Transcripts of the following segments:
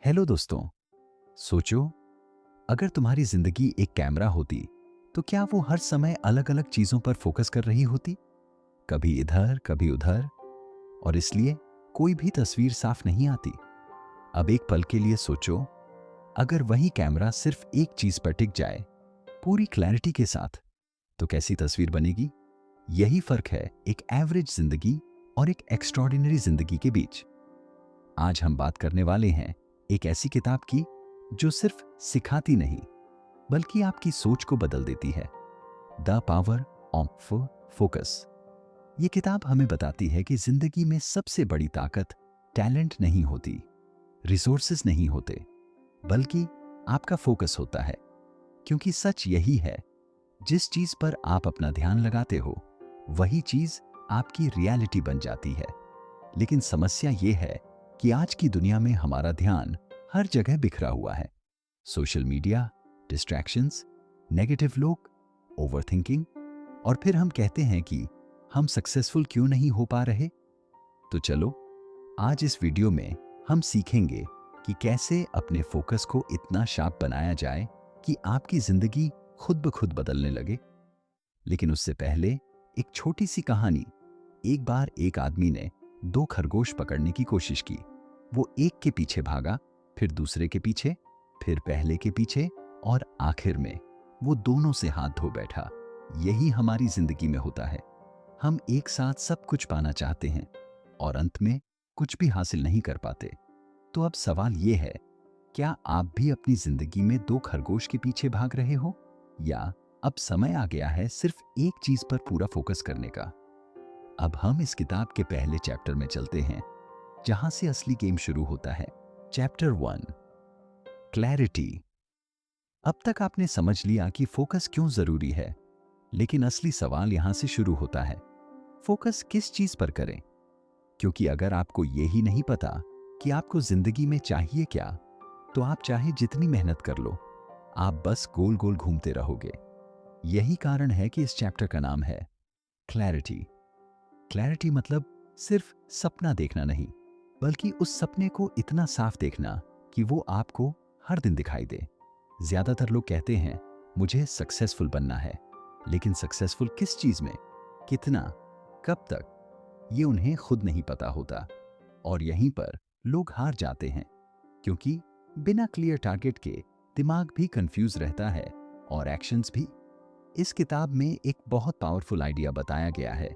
Hello दोस्तों। सोचो, अगर तुम्हारी जिंदगी एक कैमरा होती तो क्या वो हर समय अलग अलग चीजों पर फोकस कर रही होती? कभी इधर कभी उधर, और इसलिए कोई भी तस्वीर साफ नहीं आती। अब एक पल के लिए सोचो, अगर वही कैमरा सिर्फ एक चीज पर टिक जाए पूरी क्लैरिटी के साथ, तो कैसी तस्वीर बनेगी? यही फर्क है एक एवरेज जिंदगी और एक एक्स्ट्रॉर्डिनरी जिंदगी के बीच। आज हम बात करने वाले हैं एक ऐसी किताब की जो सिर्फ सिखाती नहीं बल्कि आपकी सोच को बदल देती है। The power of focus. ये किताब हमें बताती है कि जिंदगी में सबसे बड़ी ताकत टैलेंट नहीं होती, रिसोर्सेज नहीं होते, बल्कि आपका फोकस होता है। क्योंकि सच यही है, जिस चीज पर आप अपना ध्यान लगाते हो वही चीज आपकी रियलिटी बन जाती है। लेकिन समस्या ये है कि आज की दुनिया में हमारा ध्यान हर जगह बिखरा हुआ है। सोशल मीडिया, डिस्ट्रैक्शंस, नेगेटिव लोग, ओवरथिंकिंग, और फिर हम कहते हैं कि हम सक्सेसफुल क्यों नहीं हो पा रहे। तो चलो, आज इस वीडियो में हम सीखेंगे कि कैसे अपने फोकस को इतना शार्प बनाया जाए कि आपकी जिंदगी खुद ब खुद बदलने लगे। लेकिन उससे पहले एक छोटी सी कहानी। एक बार एक आदमी ने दो खरगोश पकड़ने की कोशिश की। वो एक के पीछे भागा, फिर दूसरे के पीछे, फिर पहले के पीछे, और आखिर में वो दोनों से हाथ धो बैठा। यही हमारी जिंदगी में होता है। हम एक साथ सब कुछ पाना चाहते हैं और अंत में कुछ भी हासिल नहीं कर पाते। तो अब सवाल ये है, क्या आप भी अपनी जिंदगी में दो खरगोश के पीछे भाग रहे हो, या अब समय आ गया है सिर्फ एक चीज पर पूरा फोकस करने का? अब हम इस किताब के पहले चैप्टर में चलते हैं, जहां से असली गेम शुरू होता है। Chapter 1, clarity. अब तक आपने समझ लिया कि फोकस क्यों जरूरी है, लेकिन असली सवाल यहां से शुरू होता है, फोकस किस चीज पर करें? क्योंकि अगर आपको यही नहीं पता कि आपको जिंदगी में चाहिए क्या, तो आप चाहे जितनी मेहनत कर लो, आप बस गोल गोल घूमते रहोगे। यही कारण है कि इस चैप्टर का नाम है क्लैरिटी। क्लैरिटी मतलब सिर्फ सपना देखना नहीं, बल्कि उस सपने को इतना साफ देखना कि वो आपको हर दिन दिखाई दे। ज्यादातर लोग कहते हैं मुझे सक्सेसफुल बनना है, लेकिन सक्सेसफुल किस चीज में, कितना, कब तक, ये उन्हें खुद नहीं पता होता। और यहीं पर लोग हार जाते हैं, क्योंकि बिना क्लियर टारगेट के दिमाग भी कंफ्यूज रहता है और एक्शंस भी। इस किताब में एक बहुत पावरफुल आइडिया बताया गया है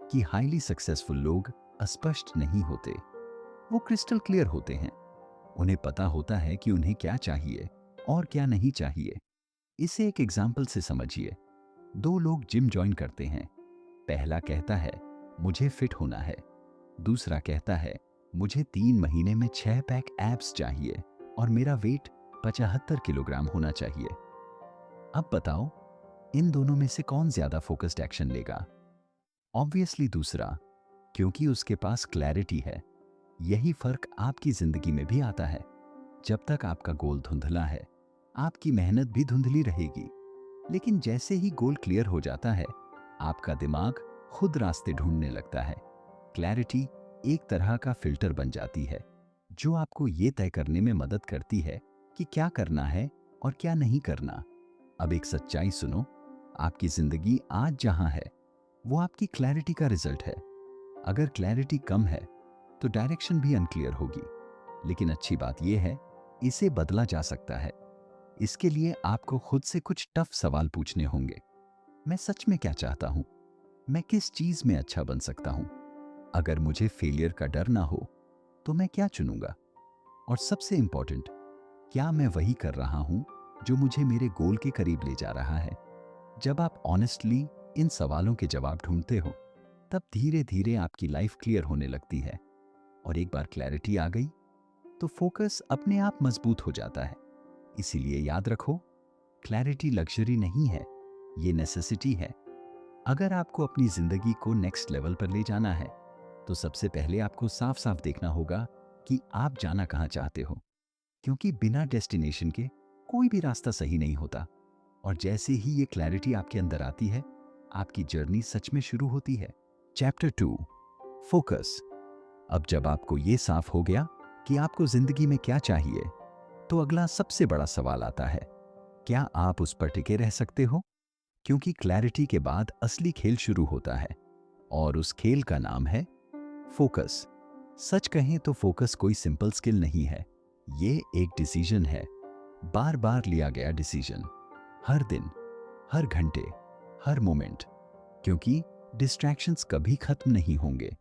कि हाईली सक्सेसफुल लोग अस्पष्ट नहीं होते, वो क्रिस्टल क्लियर होते हैं। उन्हें पता होता है कि उन्हें क्या चाहिए और क्या नहीं चाहिए। इसे एक एग्जाम्पल से समझिए। दो लोग जिम ज्वाइन करते हैं। पहला कहता है मुझे फिट होना है, दूसरा कहता है मुझे 3 महीने में 6 पैक एब्स चाहिए और मेरा वेट 75 किलोग्राम होना चाहिए। अब बताओ, इन दोनों में से कौन ज्यादा फोकस्ड एक्शन लेगा? ऑब्वियसली दूसरा, क्योंकि उसके पास क्लैरिटी है। यही फर्क आपकी जिंदगी में भी आता है। जब तक आपका गोल धुंधला है, आपकी मेहनत भी धुंधली रहेगी। लेकिन जैसे ही गोल क्लियर हो जाता है, आपका दिमाग खुद रास्ते ढूंढने लगता है। क्लैरिटी एक तरह का फिल्टर बन जाती है, जो आपको ये तय करने में मदद करती है कि क्या करना है और क्या नहीं करना। अब एक सच्चाई सुनो, आपकी जिंदगी आज जहां है वो आपकी क्लैरिटी का रिजल्ट है। अगर क्लैरिटी कम है तो डायरेक्शन भी अनक्लियर होगी। लेकिन अच्छी बात यह है, इसे बदला जा सकता है। इसके लिए आपको खुद से कुछ टफ सवाल पूछने होंगे। मैं सच में क्या चाहता हूं? मैं किस चीज में अच्छा बन सकता हूं? अगर मुझे फेलियर का डर ना हो तो मैं क्या चुनूंगा? और सबसे इंपॉर्टेंट, क्या मैं वही कर रहा हूं जो मुझे मेरे गोल के करीब ले जा रहा है? जब आप ऑनेस्टली इन सवालों के जवाब ढूंढते हो, तब धीरे धीरे आपकी लाइफ क्लियर होने लगती है। और एक बार क्लैरिटी आ गई तो फोकस अपने आप मजबूत हो जाता है। इसीलिए याद रखो, क्लैरिटी लग्जरी नहीं है, ये नेसेसिटी है। अगर आपको अपनी जिंदगी को नेक्स्ट लेवल पर ले जाना है, तो सबसे पहले आपको साफ साफ देखना होगा कि आप जाना कहां चाहते हो। क्योंकि बिना डेस्टिनेशन के कोई भी रास्ता सही नहीं होता। और जैसे ही ये क्लैरिटी आपके अंदर आती है, आपकी जर्नी सच में शुरू होती है। Chapter 2, focus. अब जब आपको ये साफ हो गया कि आपको जिंदगी में क्या चाहिए, तो अगला सबसे बड़ा सवाल आता है, क्या आप उस पर टिके रह सकते हो? क्योंकि क्लैरिटी के बाद असली खेल शुरू होता है, और उस खेल का नाम है फोकस। सच कहें तो फोकस कोई सिंपल स्किल नहीं है। ये एक डिसीजन है, बार बार लिया गया डिसीजन, हर दिन, हर घंटे, हर मोमेंट। क्योंकि डिस्ट्रैक्शंस कभी खत्म नहीं होंगे,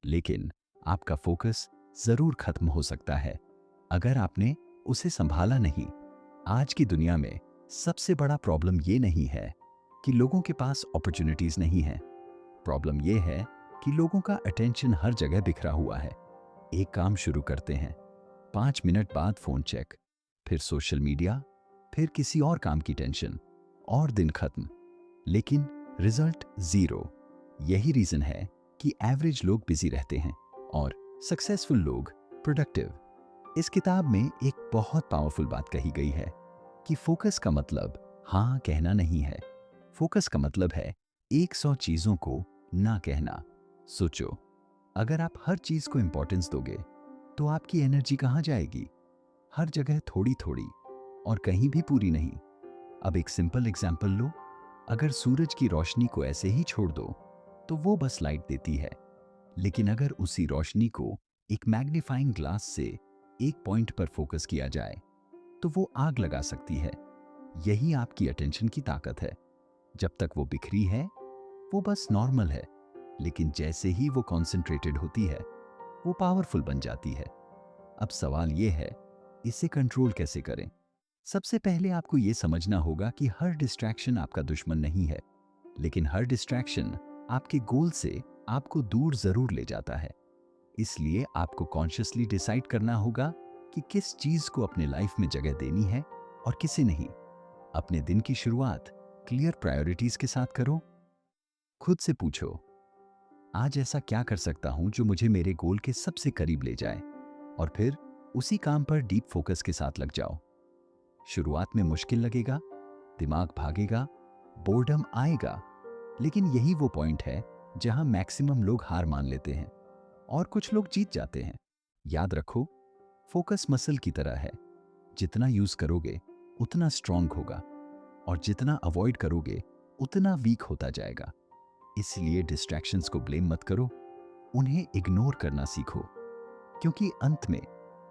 लेकिन आपका फोकस जरूर खत्म हो सकता है अगर आपने उसे संभाला नहीं। आज की दुनिया में सबसे बड़ा प्रॉब्लम ये नहीं है कि लोगों के पास अपॉर्चुनिटीज नहीं है। प्रॉब्लम ये है कि लोगों का अटेंशन हर जगह बिखरा हुआ है। एक काम शुरू करते हैं, 5 मिनट बाद फोन चेक, फिर सोशल मीडिया, फिर किसी और काम की टेंशन, और दिन खत्म, लेकिन रिजल्ट जीरो। यही रीजन है कि एवरेज लोग बिजी रहते हैं और सक्सेसफुल लोग प्रोडक्टिव। इस किताब में एक बहुत पावरफुल बात कही गई है कि फोकस का मतलब हाँ कहना नहीं है। फोकस का मतलब है 100 चीजों को ना कहना। सोचो, अगर आप हर चीज को इंपॉर्टेंस दोगे तो आपकी एनर्जी कहाँ जाएगी? हर जगह थोड़ी थोड़ी, और कहीं भी पूरी नहीं। अब एक सिंपल एग्जाम्पल लो। अगर सूरज की रोशनी को ऐसे ही छोड़ दो तो वो बस लाइट देती है, लेकिन अगर उसी रोशनी को एक मैग्नीफाइंग ग्लास से एक पॉइंट पर फोकस किया जाए तो वो आग लगा सकती है। यही आपकी अटेंशन की ताकत है। जब तक वो बिखरी है वो बस नॉर्मल है, लेकिन जैसे ही वो कॉन्सेंट्रेटेड होती है वो पावरफुल बन जाती है। अब सवाल ये है, इसे कंट्रोल कैसे करें? सबसे पहले आपको ये समझना होगा कि हर डिस्ट्रैक्शन आपका दुश्मन नहीं है, लेकिन हर डिस्ट्रैक्शन आपके गोल से आपको दूर जरूर ले जाता है। इसलिए आपको कॉन्शियसली डिसाइड करना होगा कि किस चीज को अपने लाइफ में जगह देनी है और किसे नहीं। अपने दिन की शुरुआत क्लियर प्रायोरिटीज के साथ करो। खुद से पूछो, आज ऐसा क्या कर सकता हूं जो मुझे मेरे गोल के सबसे करीब ले जाए, और फिर उसी काम पर डीप फोकस के साथ लग जाओ। शुरुआत में मुश्किल लगेगा, दिमाग भागेगा, बोर्डम आएगा, लेकिन यही वो पॉइंट है जहां मैक्सिमम लोग हार मान लेते हैं और कुछ लोग जीत जाते हैं। याद रखो, फोकस मसल की तरह है, जितना यूज करोगे उतना स्ट्रांग होगा, और जितना अवॉइड करोगे उतना वीक होता जाएगा। इसलिए डिस्ट्रैक्शंस को ब्लेम मत करो, उन्हें इग्नोर करना सीखो। क्योंकि अंत में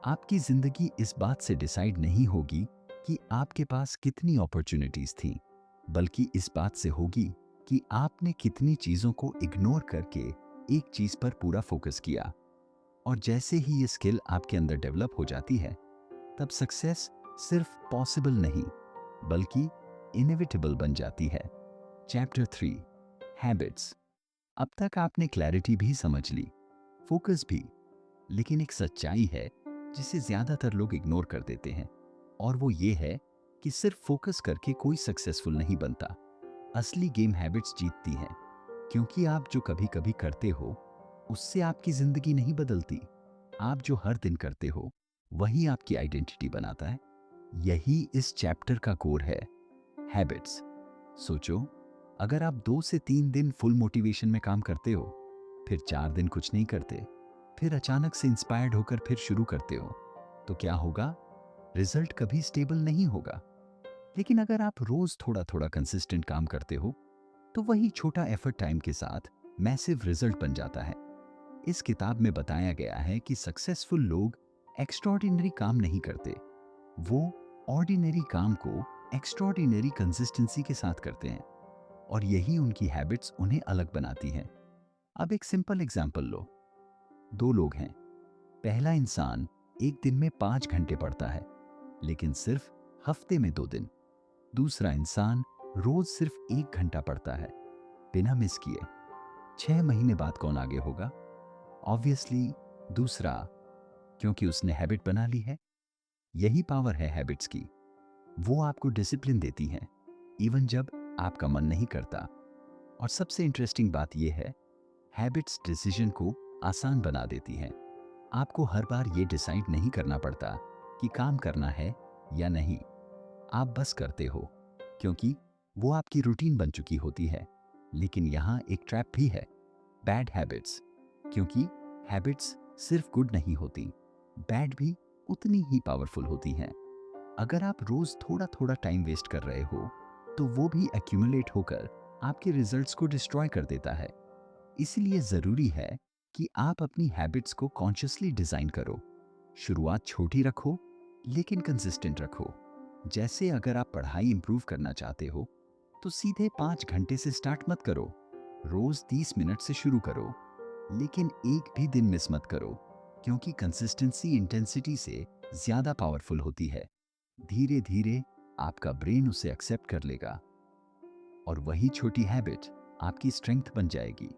आपकी जिंदगी इस बात से डिसाइड नहीं होगी कि आपके पास कितनी अपॉर्चुनिटीज थी, बल्कि इस बात से होगी कि आपने कितनी चीजों को इग्नोर करके एक चीज पर पूरा फोकस किया। और जैसे ही ये स्किल आपके अंदर डेवलप हो जाती है, तब सक्सेस सिर्फ पॉसिबल नहीं बल्कि इनएविटेबल बन जाती है। Chapter 3, habits. अब तक आपने क्लैरिटी भी समझ ली, फोकस भी, लेकिन एक सच्चाई है जिसे ज्यादातर लोग इग्नोर कर देते हैं, और वो ये है कि सिर्फ फोकस करके कोई सक्सेसफुल नहीं बनता। असली गेम हैबिट्स जीतती हैं, क्योंकि आप जो कभी कभी करते हो उससे आपकी जिंदगी नहीं बदलती। आप जो हर दिन करते हो वही आपकी आइडेंटिटी बनाता है। यही इस चैप्टर का कोर है, हैबिट्स। सोचो, अगर आप 2 से 3 दिन फुल मोटिवेशन में काम करते हो, फिर 4 दिन कुछ नहीं करते, फिर अचानक से इंस्पायर्ड होकर फिर शुरू करते हो, तो क्या होगा? रिजल्ट कभी स्टेबल नहीं होगा। लेकिन अगर आप रोज थोड़ा थोड़ा कंसिस्टेंट काम करते हो, तो वही छोटा एफर्ट टाइम के साथ मैसिव रिजल्ट बन जाता है। इस किताब में बताया गया है कि सक्सेसफुल लोग एक्स्ट्रॉर्डिनरी काम नहीं करते, वो ऑर्डिनरी काम को एक्स्ट्रॉर्डिनरी कंसिस्टेंसी के साथ करते हैं, और यही उनकी हैबिट्स उन्हें अलग बनाती हैं। अब एक सिंपल एग्जांपल लो। 2 लोग हैं। पहला इंसान एक दिन में 5 घंटे पढ़ता है, लेकिन सिर्फ हफ्ते में 2 दिन। दूसरा इंसान रोज सिर्फ 1 घंटा पढ़ता है, बिना मिस किए। 6 महीने बाद कौन आगे होगा? ऑब्वियसली दूसरा, क्योंकि उसने हैबिट बना ली है। यही पावर है हैबिट्स की। वो आपको डिसिप्लिन देती हैं, इवन जब आपका मन नहीं करता। और सबसे इंटरेस्टिंग बात यह है, हैबिट्स डिसीजन को आसान बना देती हैं। आपको हर बार ये डिसाइड नहीं करना पड़ता कि काम करना है या नहीं। आप बस करते हो, क्योंकि वो आपकी रूटीन बन चुकी होती है। लेकिन यहाँ एक ट्रैप भी है, बैड हैबिट्स। क्योंकि हैबिट्स सिर्फ गुड नहीं होती, बैड भी उतनी ही पावरफुल होती हैं। अगर आप रोज थोड़ा थोड़ा टाइम वेस्ट कर रहे हो तो वो भी एक्यूमुलेट होकर आपके रिजल्ट्स को डिस्ट्रॉय कर देता है। इसलिए जरूरी है कि आप अपनी हैबिट्स को कॉन्शियसली डिजाइन करो। शुरुआत छोटी रखो लेकिन कंसिस्टेंट रखो। जैसे अगर आप पढ़ाई इंप्रूव करना चाहते हो तो सीधे 5 घंटे से स्टार्ट मत करो। रोज 30 मिनट से शुरू करो, लेकिन एक भी दिन मिस मत करो, क्योंकि कंसिस्टेंसी इंटेंसिटी से ज्यादा पावरफुल होती है। धीरे धीरे आपका ब्रेन उसे एक्सेप्ट कर लेगा और वही छोटी हैबिट आपकी स्ट्रेंथ बन जाएगी।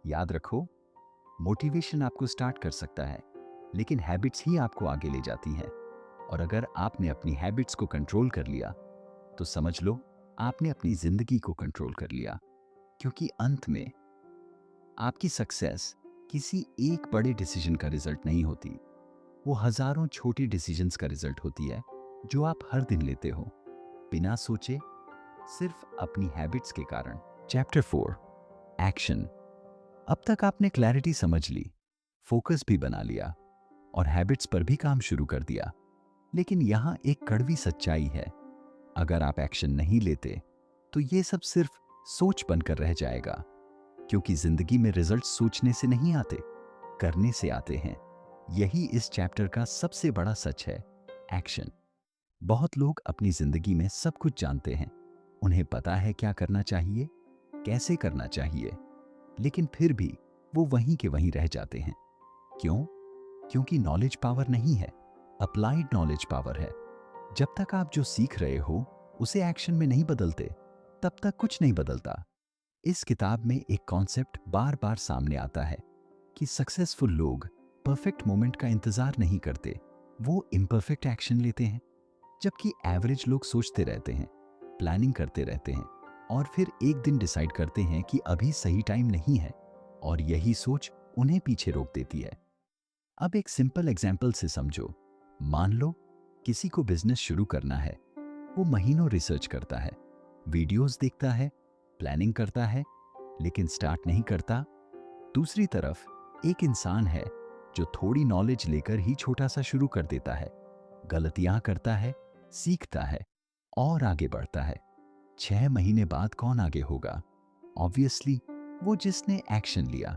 याद रखो, मोटिवेशन आपको स्टार्ट कर सकता है, लेकिन हैबिट्स ही आपको आगे ले जाती हैं। और अगर आपने अपनी हैबिट्स को कंट्रोल कर लिया तो समझ लो आपने अपनी जिंदगी को कंट्रोल कर लिया। क्योंकि अंत में आपकी सक्सेस किसी एक बड़े डिसीजन का रिजल्ट नहीं होती, वो हजारों छोटे डिसीजंस का रिजल्ट होती है जो आप हर दिन लेते हो बिना सोचे, सिर्फ अपनी हैबिट्स के कारण। Chapter 4, action. अब तक आपने क्लैरिटी समझ ली, फोकस भी बना लिया और हैबिट्स पर भी काम शुरू कर दिया। लेकिन यहां एक कड़वी सच्चाई है, अगर आप एक्शन नहीं लेते तो ये सब सिर्फ सोच बनकर रह जाएगा। क्योंकि जिंदगी में रिजल्ट सोचने से नहीं आते, करने से आते हैं। यही इस चैप्टर का सबसे बड़ा सच है, एक्शन। बहुत लोग अपनी जिंदगी में सब कुछ जानते हैं, उन्हें पता है क्या करना चाहिए, कैसे करना चाहिए, लेकिन फिर भी वो वहीं के वहीं रह जाते हैं। क्यों? क्योंकि नॉलेज पावर नहीं है, अप्लाइड नॉलेज पावर है। जब तक आप जो सीख रहे हो उसे एक्शन में नहीं बदलते, तब तक कुछ नहीं बदलता। इस किताब में एक कॉन्सेप्ट बार बार सामने आता है कि सक्सेसफुल लोग परफेक्ट मोमेंट का इंतजार नहीं करते, वो इम्परफेक्ट एक्शन लेते हैं। जबकि एवरेज लोग सोचते रहते हैं, प्लानिंग करते रहते हैं और फिर एक दिन डिसाइड करते हैं कि अभी सही टाइम नहीं है, और यही सोच उन्हें पीछे रोक देती है। अब एक सिंपल एग्जाम्पल से समझो। मान लो किसी को बिजनेस शुरू करना है। वो महीनों रिसर्च करता है, वीडियोस देखता है, प्लानिंग करता है, लेकिन स्टार्ट नहीं करता। दूसरी तरफ एक इंसान है जो थोड़ी नॉलेज लेकर ही छोटा सा शुरू कर देता है, गलतियां करता है, सीखता है और आगे बढ़ता है। 6 महीने बाद कौन आगे होगा? ऑब्वियसली वो जिसने एक्शन लिया,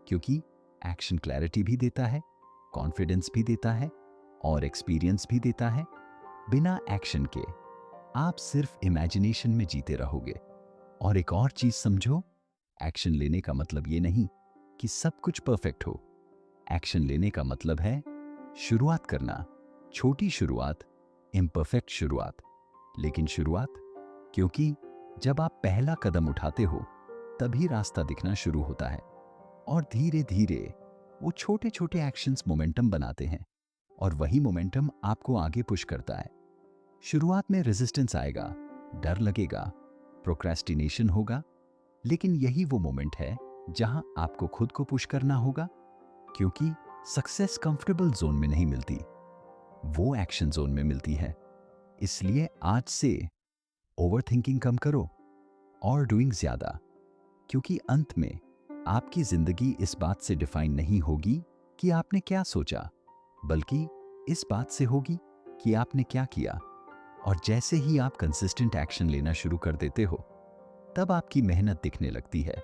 क्योंकि एक्शन क्लैरिटी भी देता है, कॉन्फिडेंस भी देता है और एक्सपीरियंस भी देता है। बिना एक्शन के आप सिर्फ इमेजिनेशन में जीते रहोगे। और एक और चीज समझो, एक्शन लेने का मतलब ये नहीं कि सब कुछ परफेक्ट हो। एक्शन लेने का मतलब है शुरुआत करना, छोटी शुरुआत, इम्परफेक्ट शुरुआत, लेकिन शुरुआत। क्योंकि जब आप पहला कदम उठाते हो तभी रास्ता दिखना शुरू होता है, और धीरे धीरे वो छोटे छोटे एक्शंस मोमेंटम बनाते हैं, और वही मोमेंटम आपको आगे पुश करता है। शुरुआत में रेजिस्टेंस आएगा, डर लगेगा, प्रोक्रेस्टिनेशन होगा, लेकिन यही वो मोमेंट है जहां आपको खुद को पुश करना होगा। क्योंकि सक्सेस कंफर्टेबल जोन में नहीं मिलती, वो एक्शन जोन में मिलती है। इसलिए आज से ओवरथिंकिंग कम करो और डूइंग ज्यादा। क्योंकि अंत में आपकी जिंदगी इस बात से डिफाइन नहीं होगी कि आपने क्या सोचा, बल्कि इस बात से होगी कि आपने क्या किया। और जैसे ही आप कंसिस्टेंट एक्शन लेना शुरू कर देते हो, तब आपकी मेहनत दिखने लगती है,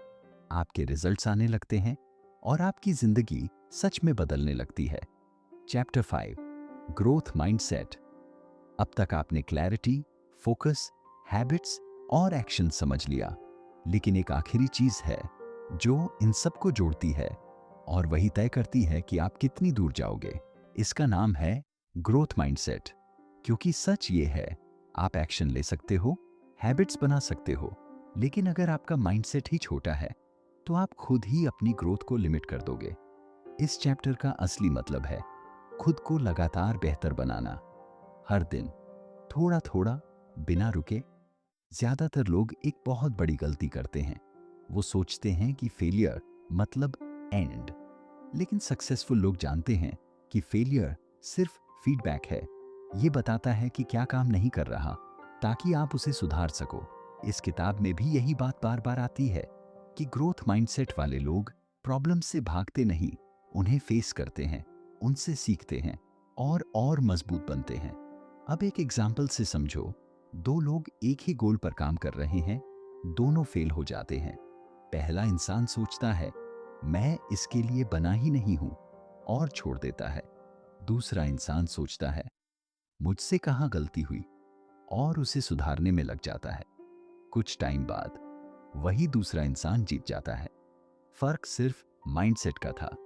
आपके रिजल्ट्स आने लगते हैं और आपकी जिंदगी सच में बदलने लगती है। Chapter 5, growth mindset. अब तक आपने क्लैरिटी, फोकस, हैबिट्स और एक्शन समझ लिया, लेकिन एक आखिरी चीज है जो इन सबको जोड़ती है और वही तय करती है कि आप कितनी दूर जाओगे। इसका नाम है ग्रोथ माइंडसेट। क्योंकि सच ये है, आप एक्शन ले सकते हो, हैबिट्स बना सकते हो, लेकिन अगर आपका माइंडसेट ही छोटा है तो आप खुद ही अपनी ग्रोथ को लिमिट कर दोगे। इस चैप्टर का असली मतलब है खुद को लगातार बेहतर बनाना, हर दिन थोड़ा थोड़ा, बिना रुके। ज्यादातर लोग एक बहुत बड़ी गलती करते हैं, वो सोचते हैं कि फेलियर मतलब एंड। लेकिन सक्सेसफुल लोग जानते हैं कि फेलियर सिर्फ फीडबैक है, ये बताता है कि क्या काम नहीं कर रहा ताकि आप उसे सुधार सको। इस किताब में भी यही बात बार बार आती है कि ग्रोथ माइंडसेट वाले लोग प्रॉब्लम से भागते नहीं, उन्हें फेस करते हैं, उनसे सीखते हैं और मजबूत बनते हैं। अब एक एग्जाम्पल से समझो, दो लोग एक ही गोल पर काम कर रहे हैं, दोनों फेल हो जाते हैं। पहला इंसान सोचता है मैं इसके लिए बना ही नहीं हूं और छोड़ देता है। दूसरा इंसान सोचता है मुझसे कहाँ गलती हुई और उसे सुधारने में लग जाता है। कुछ टाइम बाद वही दूसरा इंसान जीत जाता है। फर्क सिर्फ माइंडसेट का था।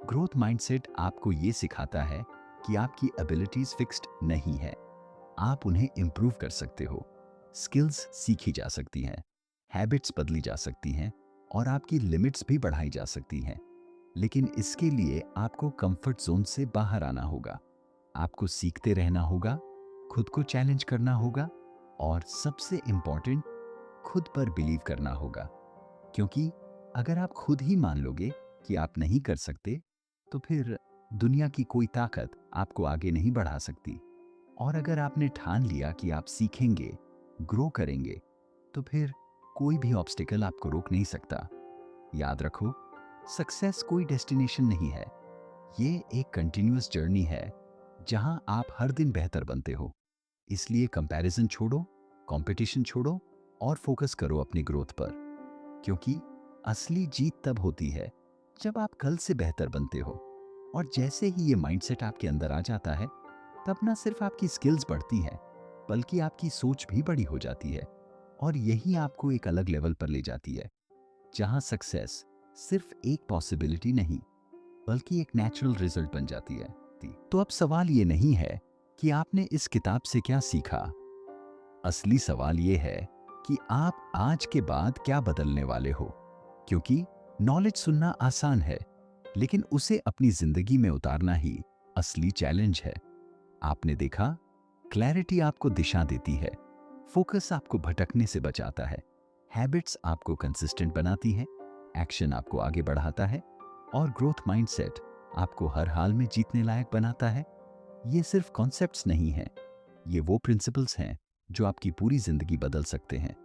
ग्रोथ माइंडसेट आपको यह सिखाता है कि आपकी एबिलिटीज फिक्स्ड नहीं है, आप उन्हें इंप्रूव कर सकते हो। स्किल्स सीखी जा सकती हैं, हैबिट्स बदली जा सकती हैं और आपकी लिमिट्स भी बढ़ाई जा सकती हैं। लेकिन इसके लिए आपको कंफर्ट जोन से बाहर आना होगा। आपको सीखते रहना होगा, खुद को चैलेंज करना होगा और सबसे इंपॉर्टेंट, खुद पर बिलीव करना होगा। क्योंकि अगर आप खुद ही मान लोगे कि आप नहीं कर सकते, तो फिर दुनिया की कोई ताकत आपको आगे नहीं बढ़ा सकती। और अगर आपने ठान लिया कि आप सीखेंगे, ग्रो करेंगे, तो फिर कोई भी ऑब्स्टिकल आपको रोक नहीं सकता। याद रखो, सक्सेस कोई डेस्टिनेशन नहीं है, ये एक कंटिन्यूअस जर्नी है जहां आप हर दिन बेहतर बनते हो। इसलिए कंपैरिजन छोड़ो, कंपटीशन छोड़ो और फोकस करो अपनी ग्रोथ पर। क्योंकि असली जीत तब होती है जब आप कल से बेहतर बनते हो। और जैसे ही ये माइंडसेट आपके अंदर आ जाता है, तब ना सिर्फ आपकी स्किल्स बढ़ती हैं, बल्कि आपकी सोच भी बड़ी हो जाती है। और यही आपको एक अलग लेवल पर ले जाती है, जहां सक्सेस सिर्फ एक पॉसिबिलिटी नहीं, बल्कि एक नेचुरल रिजल्ट बन जाती है। तो अब सवाल ये नहीं है कि आपने इस किताब से क्या सीखा। असली सवाल ये है कि आप आज के बाद क्या बदलने वाले हो। क्योंकि नॉलेज सुनना आसान है, लेकिन उसे अपनी जिंदगी में उतारना ही असली चैलेंज है। आपने देखा, क्लैरिटी आपको दिशा देती है, फोकस आपको भटकने से बचाता है, हैबिट्स आपको कंसिस्टेंट बनाती है, एक्शन आपको आगे बढ़ाता है और ग्रोथ माइंडसेट आपको हर हाल में जीतने लायक बनाता है। ये सिर्फ कॉन्सेप्ट्स नहीं हैं, ये वो प्रिंसिपल्स हैं जो आपकी पूरी जिंदगी बदल सकते हैं,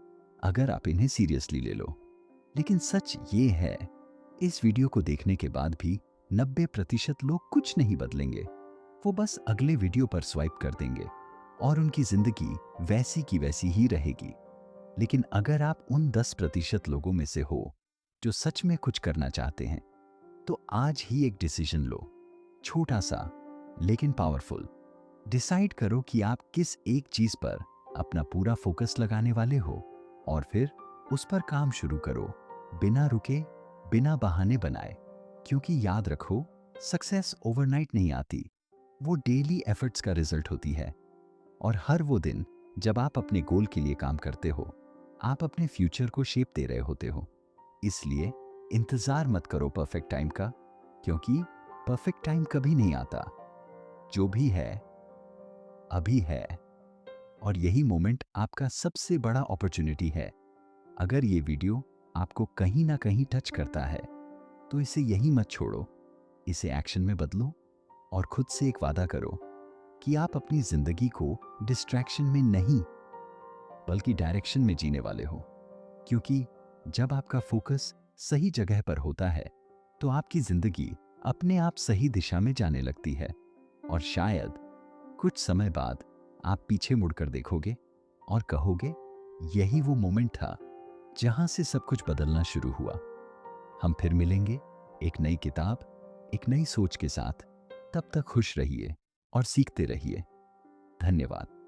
अगर आप इन्हें सीरियसली ले लो। लेकिन सच ये है, इस वीडियो को देखने के बाद भी 90% लोग कुछ नहीं बदलेंगे। वो बस अगले वीडियो पर स्वाइप कर देंगे और उनकी जिंदगी वैसी की वैसी ही रहेगी। लेकिन अगर आप उन 10% लोगों में से हो जो सच में कुछ करना चाहते हैं, तो आज ही एक डिसीजन लो, छोटा सा लेकिन पावरफुल। डिसाइड करो कि आप किस एक चीज पर अपना पूरा फोकस लगाने वाले हो और फिर उस पर काम शुरू करो, बिना रुके, बिना बहाने बनाए। क्योंकि याद रखो, सक्सेस ओवरनाइट नहीं आती, वो डेली एफर्ट्स का रिजल्ट होती है। और हर वो दिन जब आप अपने गोल के लिए काम करते हो, आप अपने फ्यूचर को शेप दे रहे होते हो। इसलिए इंतजार मत करो परफेक्ट टाइम का, क्योंकि परफेक्ट टाइम कभी नहीं आता। जो भी है अभी है, और यही मोमेंट आपका सबसे बड़ा अपॉर्चुनिटी है। अगर ये वीडियो आपको कहीं ना कहीं टच करता है, तो इसे यही मत छोड़ो, इसे एक्शन में बदलो और खुद से एक वादा करो कि आप अपनी जिंदगी को डिस्ट्रैक्शन में नहीं, बल्कि डायरेक्शन में जीने वाले हो। क्योंकि जब आपका फोकस सही जगह पर होता है, तो आपकी जिंदगी अपने आप सही दिशा में जाने लगती है। और शायद कुछ समय बाद आप पीछे मुड़कर देखोगे और कहोगे, यही वो मोमेंट था जहां से सब कुछ बदलना शुरू हुआ। हम फिर मिलेंगे एक नई किताब, एक नई सोच के साथ। तब तक खुश रहिए और सीखते रहिए। धन्यवाद।